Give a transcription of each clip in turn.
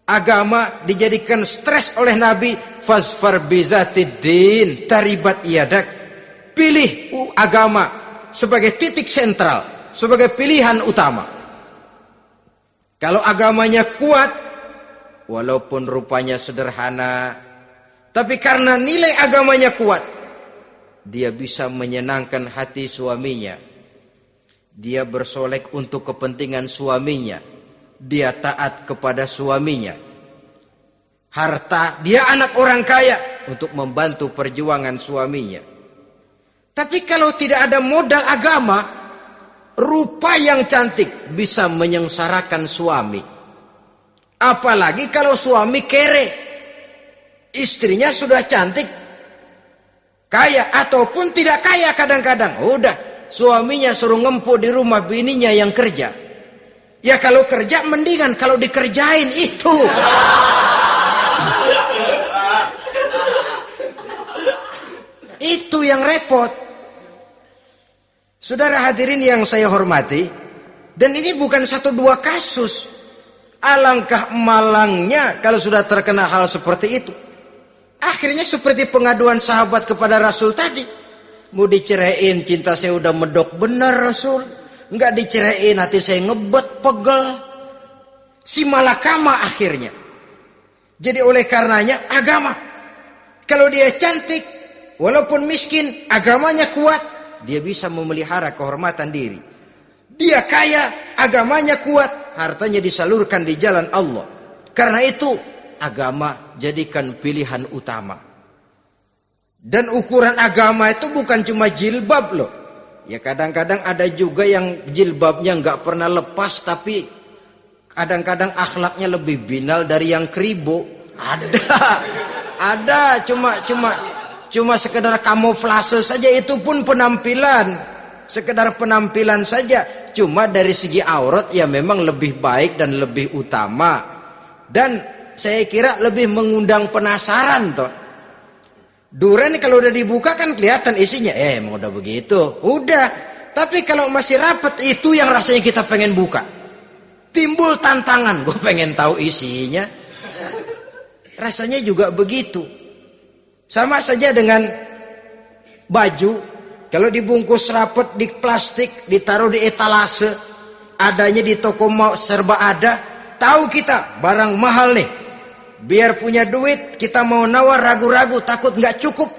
Agama dijadikan stres oleh Nabi. Fasfar bizatiddin taribat yadak. Pilih agama sebagai titik sentral, sebagai pilihan utama. Kalau agamanya kuat, walaupun rupanya sederhana, tapi karena nilai agamanya kuat, dia bisa menyenangkan hati suaminya. Dia bersolek untuk kepentingan suaminya. Dia taat kepada suaminya. Harta, dia anak orang kaya untuk membantu perjuangan suaminya. Tapi kalau tidak ada modal agama, rupa yang cantik bisa menyengsarakan suami. Apalagi kalau suami kere. Istrinya sudah cantik, kaya ataupun tidak kaya kadang-kadang. Udah, suaminya suruh ngempuk di rumah, bininya yang kerja. Ya kalau kerja mendingan kalau dikerjain itu. Itu yang repot. Saudara hadirin yang saya hormati, dan ini bukan satu dua kasus. Alangkah malangnya kalau sudah terkena hal seperti itu. Akhirnya seperti pengaduan sahabat kepada Rasul tadi. Mau diceraiin, cinta saya udah medok benar Rasul. Enggak diceraiin, hati saya ngebet, pegel. Si malakama akhirnya. Jadi oleh karenanya agama. Kalau dia cantik, walaupun miskin, agamanya kuat, dia bisa memelihara kehormatan diri. Dia kaya, agamanya kuat, hartanya disalurkan di jalan Allah. Karena itu, agama jadikan pilihan utama. Dan ukuran agama itu bukan cuma jilbab loh. Ya kadang-kadang ada juga yang jilbabnya nggak pernah lepas, tapi kadang-kadang akhlaknya lebih binal dari yang keribo. Ada cuma sekedar kamuflase saja, itu pun penampilan, sekedar penampilan saja. Cuma dari segi aurat ya memang lebih baik dan lebih utama, dan saya kira lebih mengundang penasaran toh. Duren kalau udah dibuka kan kelihatan isinya, emang udah begitu, udah. Tapi kalau masih rapat, itu yang rasanya kita pengen buka. Timbul tantangan, gue pengen tahu isinya. Rasanya juga begitu. Sama saja dengan baju, kalau dibungkus rapat di plastik, ditaruh di etalase, adanya di toko serba ada, tahu kita barang mahal nih. Biar punya duit, kita mau nawar ragu-ragu, takut nggak cukup.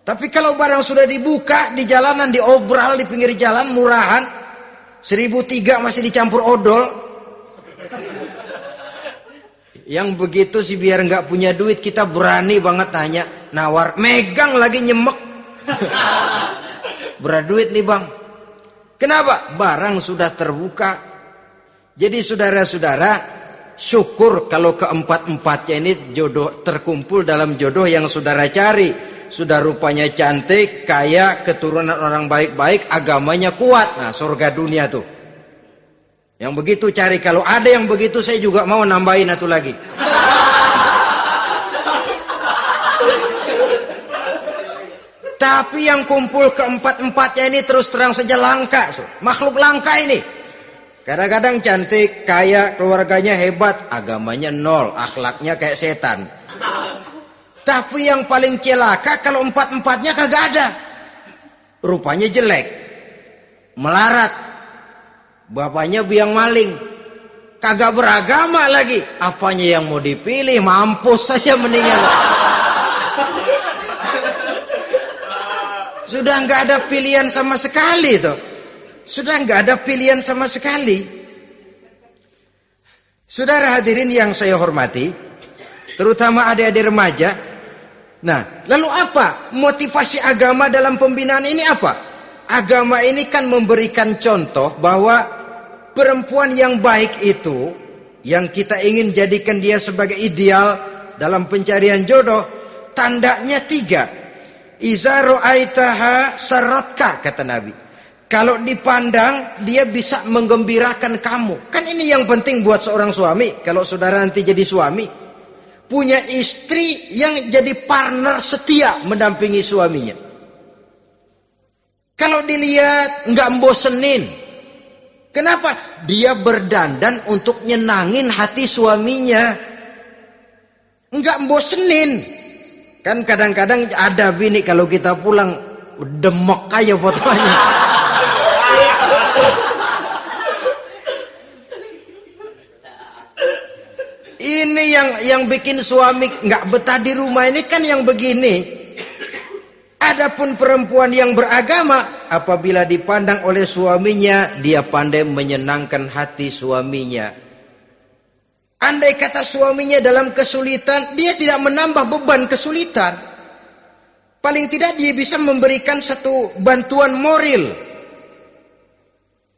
Tapi kalau barang sudah dibuka di jalanan, diobral di pinggir jalan, murahan, 1.003 masih dicampur odol. Yang begitu sih biar nggak punya duit, kita berani banget tanya, nawar, megang lagi nyemek. Berat duit nih bang. Kenapa? Barang sudah terbuka. Jadi saudara-saudara, syukur kalau keempat-empatnya ini jodoh terkumpul dalam jodoh yang saudara cari. Sudah rupanya cantik, kaya, keturunan orang baik-baik, agamanya kuat. Nah, surga dunia tuh. Yang begitu cari. Kalau ada yang begitu, saya juga mau nambahin satu lagi. Tapi yang kumpul keempat-empatnya ini terus terang saja langka. Makhluk langka ini. Kadang-kadang cantik, kaya, keluarganya hebat, agamanya nol, akhlaknya kayak setan. Tapi yang paling celaka kalau empat-empatnya kagak ada. Rupanya jelek, melarat, bapaknya biang maling, kagak beragama lagi. Apanya yang mau dipilih? Mampus saja mendingan. Sudah nggak ada pilihan sama sekali tuh. Sudah nggak ada pilihan sama sekali. Saudara hadirin yang saya hormati, terutama adik-adik remaja. Nah, lalu apa motivasi agama dalam pembinaan ini apa? Agama ini kan memberikan contoh bahwa perempuan yang baik itu, yang kita ingin jadikan dia sebagai ideal dalam pencarian jodoh, tandanya 3. Iza ra'aitaha sarratka, kata Nabi. Kalau dipandang, dia bisa menggembirakan kamu. Kan ini yang penting buat seorang suami. Kalau saudara nanti jadi suami, punya istri yang jadi partner setia mendampingi suaminya. Kalau dilihat, nggak membosenin. Kenapa? Dia berdandan untuk nyenangin hati suaminya. Enggak bosenin. Kan kadang-kadang ada bini kalau kita pulang demok aja fotonya. Ini yang bikin suami enggak betah di rumah ini kan yang begini. Adapun perempuan yang beragama, apabila dipandang oleh suaminya, dia pandai menyenangkan hati suaminya. Andai kata suaminya dalam kesulitan, dia tidak menambah beban kesulitan. Paling tidak dia bisa memberikan satu bantuan moral.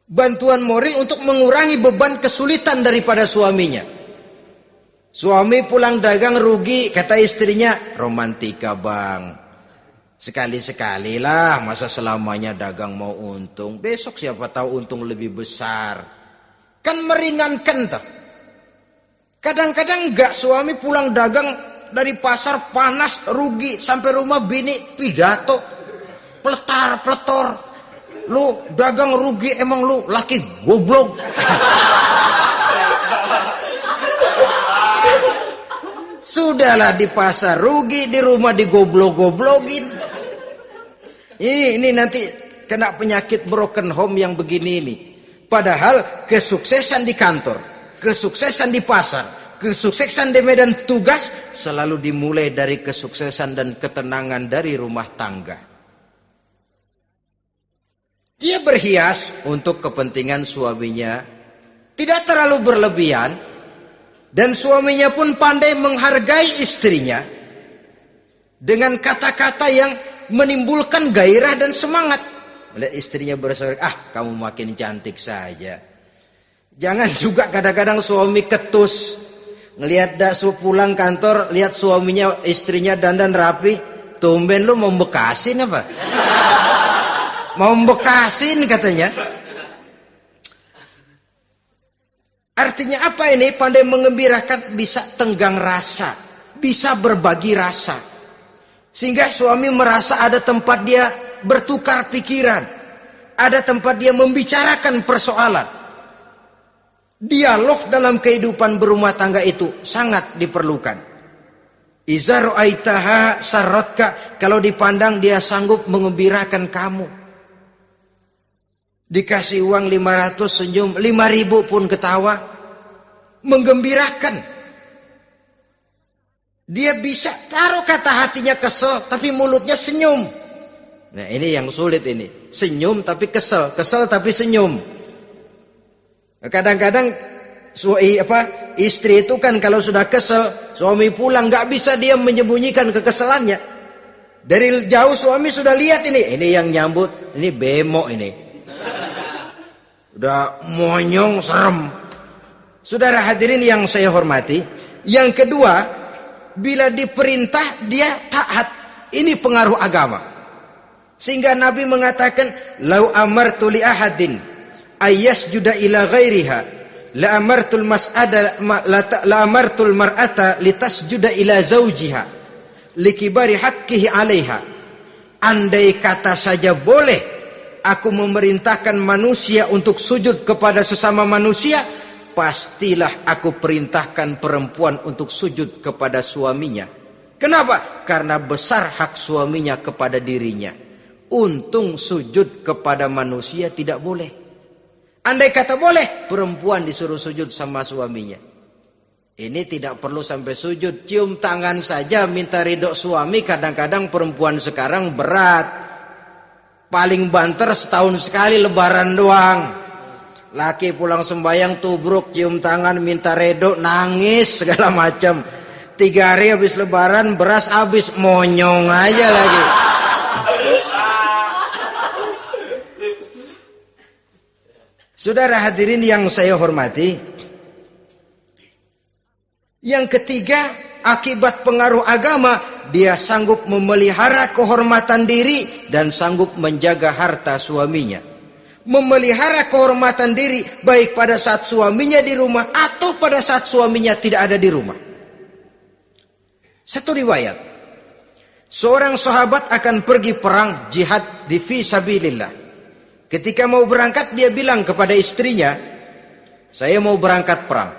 Bantuan moral untuk mengurangi beban kesulitan daripada suaminya. Suami pulang dagang rugi, kata istrinya, romantika bang. Sekali-sekali lah, masa selamanya dagang mau untung. Besok siapa tahu untung lebih besar. Kan meringankan toh. Kadang-kadang enggak, suami pulang dagang dari pasar panas, rugi. Sampai rumah bini pidato. Pletar-pletor. Lu dagang rugi, emang lu laki goblok. Sudahlah di pasar rugi, di rumah digoblok-goblokin. Ini nanti kena penyakit broken home yang begini ini. Padahal kesuksesan di kantor, kesuksesan di pasar, kesuksesan di medan tugas selalu dimulai dari kesuksesan dan ketenangan dari rumah tangga. Dia berhias untuk kepentingan suaminya, tidak terlalu berlebihan, dan suaminya pun pandai menghargai istrinya dengan kata-kata yang menimbulkan gairah dan semangat. Melihat istrinya bersorak, kamu makin cantik saja. Jangan juga kadang-kadang suami ketus. Ngelihat pulang kantor, lihat suaminya, istrinya dandan rapi. Tumben lu mau bekasin apa? Mau bekasin katanya. Artinya apa ini? Pandai mengembirakan, bisa tenggang rasa, bisa berbagi rasa. Sehingga suami merasa ada tempat dia bertukar pikiran. Ada tempat dia membicarakan persoalan. Dialog dalam kehidupan berumah tangga itu sangat diperlukan. Iza ra'aitaha sarratka, kalau dipandang dia sanggup mengembirakan kamu. Dikasih uang 500 senyum, 5.000 pun ketawa. Menggembirakan. Dia bisa taruh kata hatinya kesel, tapi mulutnya senyum. Nah ini yang sulit ini. Senyum tapi kesel, kesel tapi senyum. Kadang-kadang istri itu kan kalau sudah kesel, suami pulang nggak bisa dia menyembunyikan kekesalannya. Dari jauh suami sudah lihat ini yang nyambut, ini bemo ini. Udah monyong serem. Saudara hadirin yang saya hormati, yang kedua, bila diperintah dia taat. Ini pengaruh agama. Sehingga Nabi mengatakan, "Lau amartu li ahadin ayyasjuda ila ghairiha, la amartul mar'ata litasjuda ila zawjiha, likibari haqqihi 'alaiha." Andai kata saja boleh aku memerintahkan manusia untuk sujud kepada sesama manusia, pastilah aku perintahkan perempuan untuk sujud kepada suaminya. Kenapa? Karena besar hak suaminya kepada dirinya. Untung sujud kepada manusia tidak boleh. Andai kata boleh, perempuan disuruh sujud sama suaminya. Ini tidak perlu sampai sujud, cium tangan saja minta ridho suami. Kadang-kadang perempuan sekarang berat. Paling banter setahun sekali lebaran doang. Laki pulang sembahyang tubruk, cium tangan, minta redo, nangis segala macam. 3 hari habis lebaran, beras habis, monyong aja lagi. Saudara hadirin yang saya hormati, yang ketiga, akibat pengaruh agama, dia sanggup memelihara kehormatan diri dan sanggup menjaga harta suaminya. Memelihara kehormatan diri baik pada saat suaminya di rumah atau pada saat suaminya tidak ada di rumah. Satu riwayat, seorang sahabat akan pergi perang jihad di fi sabilillah. Ketika mau berangkat dia bilang kepada istrinya, "Saya mau berangkat perang.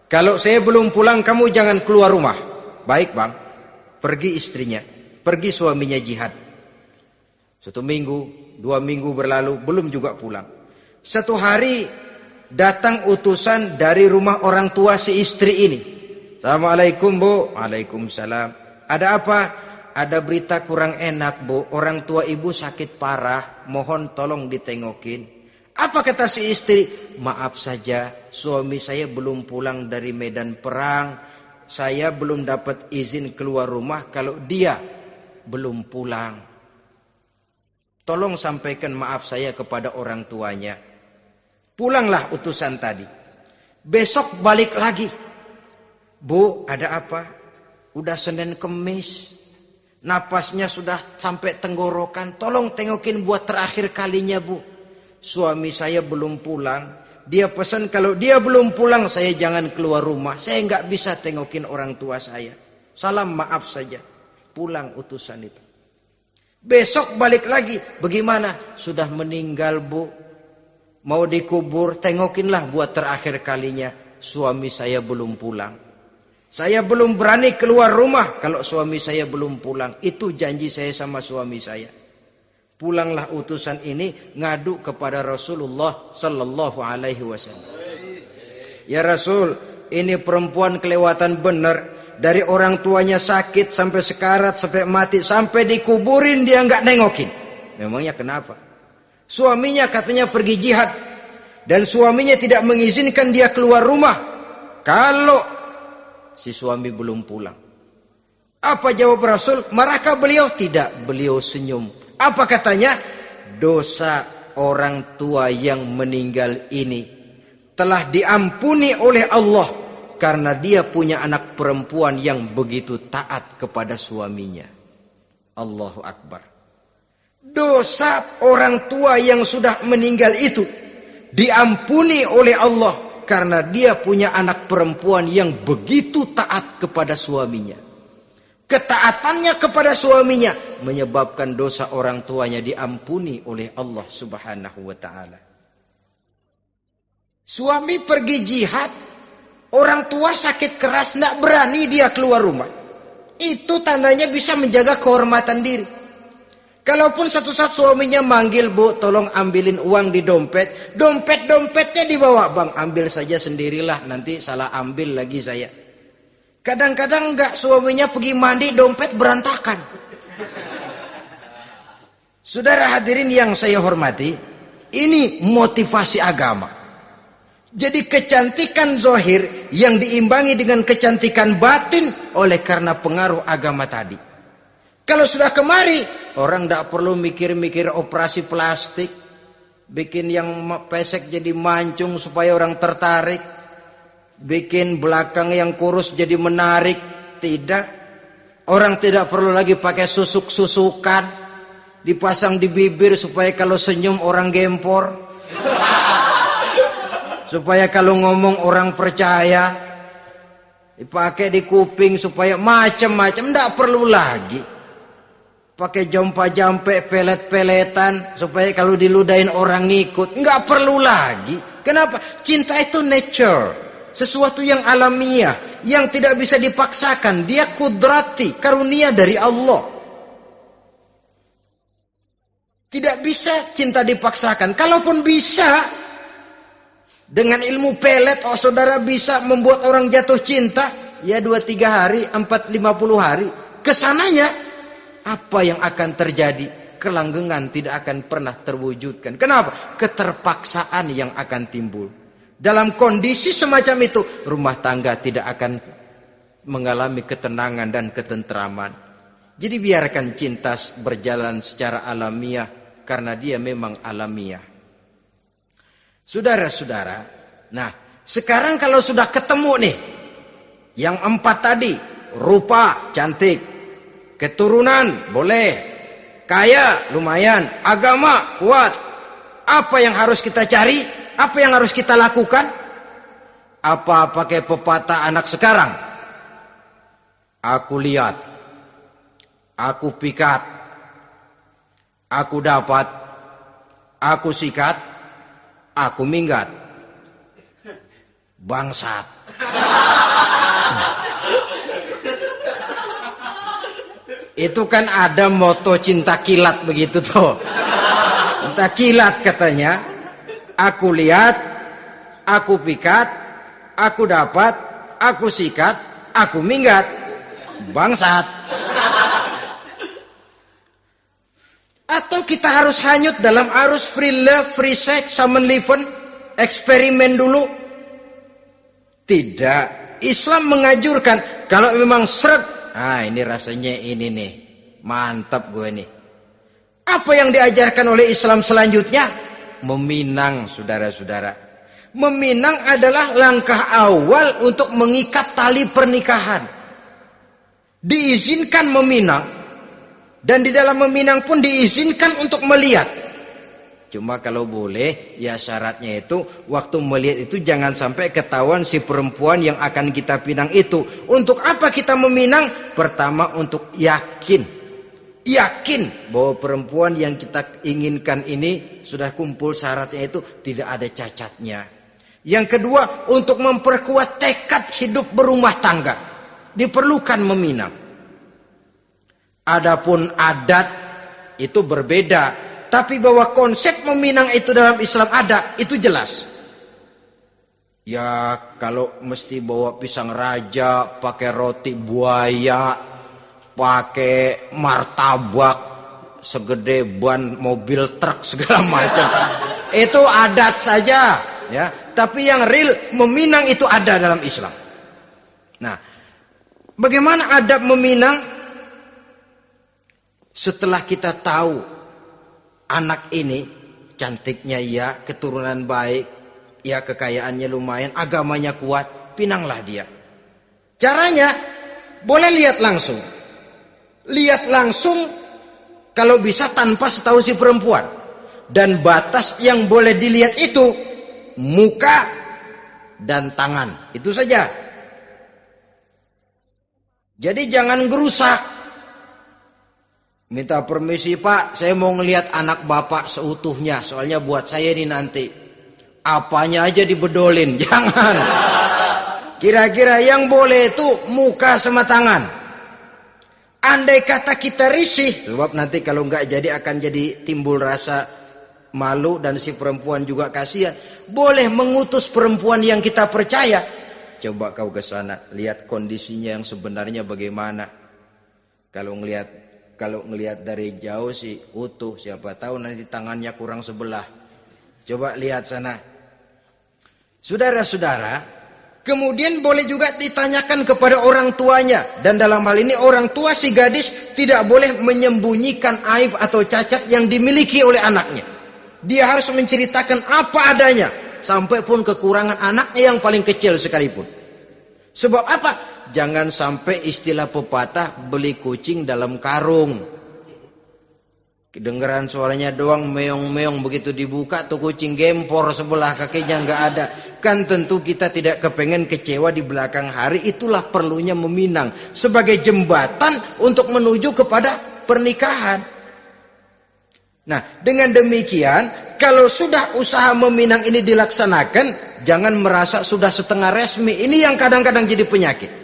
Kalau saya belum pulang kamu jangan keluar rumah. Baik bang. Pergi istrinya, pergi suaminya jihad. 1 minggu, 2 minggu berlalu, belum juga pulang. Satu hari datang utusan dari rumah orang tua si istri ini. Assalamualaikum bu. Waalaikumsalam. Ada apa? Ada berita kurang enak bu. Orang tua ibu sakit parah. Mohon tolong ditengokin. Apa kata si istri? Maaf saja, suami saya belum pulang dari medan perang. Saya belum dapat izin keluar rumah kalau dia belum pulang. Tolong sampaikan maaf saya kepada orang tuanya. Pulanglah utusan tadi. Besok balik lagi. Bu, ada apa? Udah Senin Kemis. Napasnya sudah sampai tenggorokan. Tolong tengokin buat terakhir kalinya bu. Suami saya belum pulang. Dia pesan kalau dia belum pulang saya jangan keluar rumah. Saya nggak bisa tengokin orang tua saya. Salam maaf saja. Pulang utusan itu. Besok balik lagi. Bagaimana? Sudah meninggal bu. Mau dikubur, tengokinlah buat terakhir kalinya. Suami saya belum pulang. Saya belum berani keluar rumah kalau suami saya belum pulang. Itu janji saya sama suami saya. Pulanglah utusan ini ngadu kepada Rasulullah sallallahu alaihi wasallam. Ya Rasul, ini perempuan kelewatan benar. Dari orang tuanya sakit sampai sekarat, sampai mati, sampai dikuburin dia nggak nengokin. Memangnya kenapa? Suaminya katanya pergi jihad. Dan suaminya tidak mengizinkan dia keluar rumah kalau si suami belum pulang. Apa jawab Rasul? Marahkah beliau? Tidak, beliau senyum. Apa katanya? Dosa orang tua yang meninggal ini telah diampuni oleh Allah karena dia punya anak perempuan yang begitu taat kepada suaminya. Allahu Akbar. Dosa orang tua yang sudah meninggal itu diampuni oleh Allah karena dia punya anak perempuan yang begitu taat kepada suaminya. Ketaatannya kepada suaminya menyebabkan dosa orang tuanya diampuni oleh Allah Subhanahu wa taala. Suami pergi jihad, orang tua sakit keras, tidak berani dia keluar rumah. Itu tandanya bisa menjaga kehormatan diri. Kalaupun satu saat suaminya manggil, bu, tolong ambilin uang di dompet. Dompetnya dibawa, bang, ambil saja sendirilah, nanti salah ambil lagi saya. Kadang-kadang enggak, suaminya pergi mandi, dompet berantakan. Saudara hadirin yang saya hormati, ini motivasi agama. Jadi kecantikan zahir yang diimbangi dengan kecantikan batin oleh karena pengaruh agama tadi. Kalau sudah kemari, orang tidak perlu mikir-mikir operasi plastik, bikin yang pesek jadi mancung supaya orang tertarik, bikin belakang yang kurus jadi menarik. Tidak. Orang tidak perlu lagi pakai susuk-susukan, dipasang di bibir supaya kalau senyum orang gempor, supaya kalau ngomong orang percaya, dipakai di kuping supaya macam-macam. Tidak perlu lagi pakai jompa-jampe, pelet-peletan supaya kalau diludahin orang ngikut. Enggak perlu lagi. Kenapa? Cinta itu nature, sesuatu yang alamiah, yang tidak bisa dipaksakan. Dia kudrati, karunia dari Allah. Tidak bisa cinta dipaksakan. Kalaupun bisa, dengan ilmu pelet, oh saudara bisa membuat orang jatuh cinta, ya 2-3 hari, 4-50 hari. Kesananya apa yang akan terjadi? Kelanggengan tidak akan pernah terwujudkan. Kenapa? Keterpaksaan yang akan timbul. Dalam kondisi semacam itu, rumah tangga tidak akan mengalami ketenangan dan ketentraman. Jadi biarkan cinta berjalan secara alamiah, karena dia memang alamiah. Saudara-saudara, nah sekarang kalau sudah ketemu nih, yang 4 tadi, rupa cantik, keturunan boleh, kaya lumayan, agama kuat. Apa yang harus kita cari? Apa yang harus kita lakukan? Apa pakai pepatah anak sekarang? Aku lihat, aku pikat, aku dapat, aku sikat, aku minggat. Bangsat. Itu kan ada moto cinta kilat begitu tuh. Cinta kilat katanya. Aku lihat, aku pikat, aku dapat, aku sikat, aku minggat. Bangsat. Atau kita harus hanyut dalam arus free love, free sex, summon living, eksperimen dulu? Tidak. Islam mengajurkan kalau memang seret, ini rasanya ini nih, mantap gue nih. Apa yang diajarkan oleh Islam selanjutnya? Meminang, saudara-saudara. Meminang adalah langkah awal untuk mengikat tali pernikahan. Diizinkan meminang, dan di dalam meminang pun diizinkan untuk melihat. Cuma kalau boleh, ya syaratnya itu waktu melihat itu jangan sampai ketahuan si perempuan yang akan kita pinang itu. Untuk apa kita meminang? Pertama untuk yakin bahwa perempuan yang kita inginkan ini sudah kumpul syaratnya itu, tidak ada cacatnya. Yang kedua, untuk memperkuat tekad hidup berumah tangga, diperlukan meminang. Adapun adat itu berbeda. Tapi bahwa konsep meminang itu dalam Islam ada, itu jelas. Ya kalau mesti bawa pisang raja, pakai roti buaya, pakai martabak segede ban mobil truk segala macam, itu adat saja, ya. Tapi yang real meminang itu ada dalam Islam. Nah, bagaimana adab meminang? Setelah kita tahu anak ini cantiknya ya, keturunan baik, ya kekayaannya lumayan, agamanya kuat, pinanglah dia. Caranya boleh lihat langsung. Lihat langsung kalau bisa tanpa setahu si perempuan. Dan batas yang boleh dilihat itu muka dan tangan. Itu saja. Jadi jangan gerusak. Minta permisi Pak, saya mau ngelihat anak bapak seutuhnya. Soalnya buat saya ini nanti. Apanya aja dibedolin, jangan. Kira-kira yang boleh itu muka sama tangan. Andai kata kita risih, sebab nanti kalau nggak jadi akan jadi timbul rasa malu dan si perempuan juga kasihan. Boleh mengutus perempuan yang kita percaya. Coba kau ke sana, lihat kondisinya yang sebenarnya bagaimana. Kalau ngelihat dari jauh sih utuh, siapa tahu nanti tangannya kurang sebelah. Coba lihat sana. Saudara-saudara, kemudian boleh juga ditanyakan kepada orang tuanya. Dan dalam hal ini orang tua si gadis tidak boleh menyembunyikan aib atau cacat yang dimiliki oleh anaknya. Dia harus menceritakan apa adanya, sampai pun kekurangan anaknya yang paling kecil sekalipun. Sebab apa? Jangan sampai istilah pepatah beli kucing dalam karung. Kedengeran suaranya doang meong-meong, begitu dibuka tuh kucing gempor sebelah kakinya nggak ada. Kan tentu kita tidak kepengen kecewa di belakang hari. Itulah perlunya meminang sebagai jembatan untuk menuju kepada pernikahan. Nah, dengan demikian kalau sudah usaha meminang ini dilaksanakan, jangan merasa sudah setengah resmi. Ini yang kadang-kadang jadi penyakit.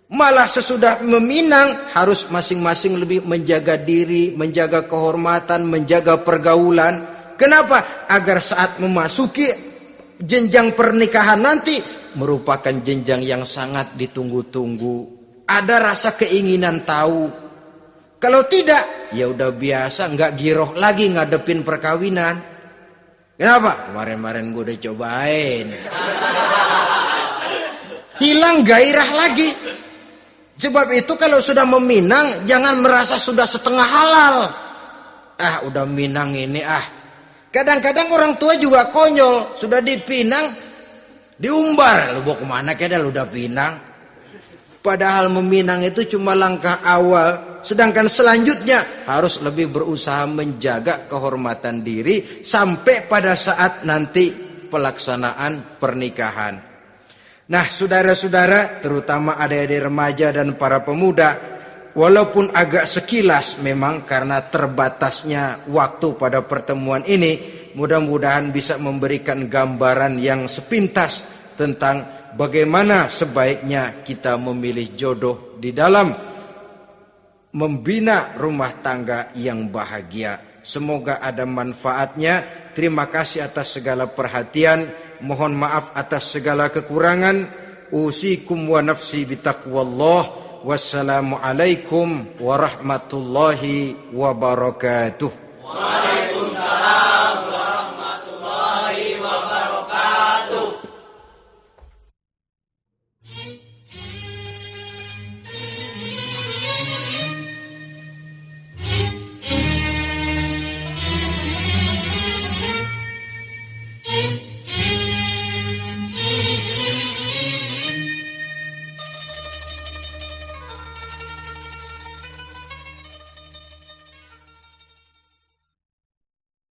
Malah sesudah meminang harus masing-masing lebih menjaga diri, menjaga kehormatan, menjaga pergaulan. Kenapa? Agar saat memasuki jenjang pernikahan nanti merupakan jenjang yang sangat ditunggu-tunggu. Ada rasa keinginan tahu. Kalau tidak, ya udah biasa, nggak giroh lagi ngadepin perkawinan. Kenapa? Kemarin-kemarin gue udah cobain. Hilang gairah lagi. Sebab itu kalau sudah meminang, jangan merasa sudah setengah halal. Udah minang ini Kadang-kadang orang tua juga konyol. Sudah dipinang, diumbar. Lu mau kemana kayaknya lu udah pinang. Padahal meminang itu cuma langkah awal. Sedangkan selanjutnya harus lebih berusaha menjaga kehormatan diri. Sampai pada saat nanti pelaksanaan pernikahan. Nah, saudara-saudara, terutama adik-adik remaja dan para pemuda, walaupun agak sekilas memang karena terbatasnya waktu pada pertemuan ini, mudah-mudahan bisa memberikan gambaran yang sepintas tentang bagaimana sebaiknya kita memilih jodoh di dalam membina rumah tangga yang bahagia. Semoga ada manfaatnya. Terima kasih atas segala perhatian. Mohon maaf atas segala kekurangan. Usikum wa nafsi bitaqwallah. Wassalamualaikum warahmatullahi wabarakatuh.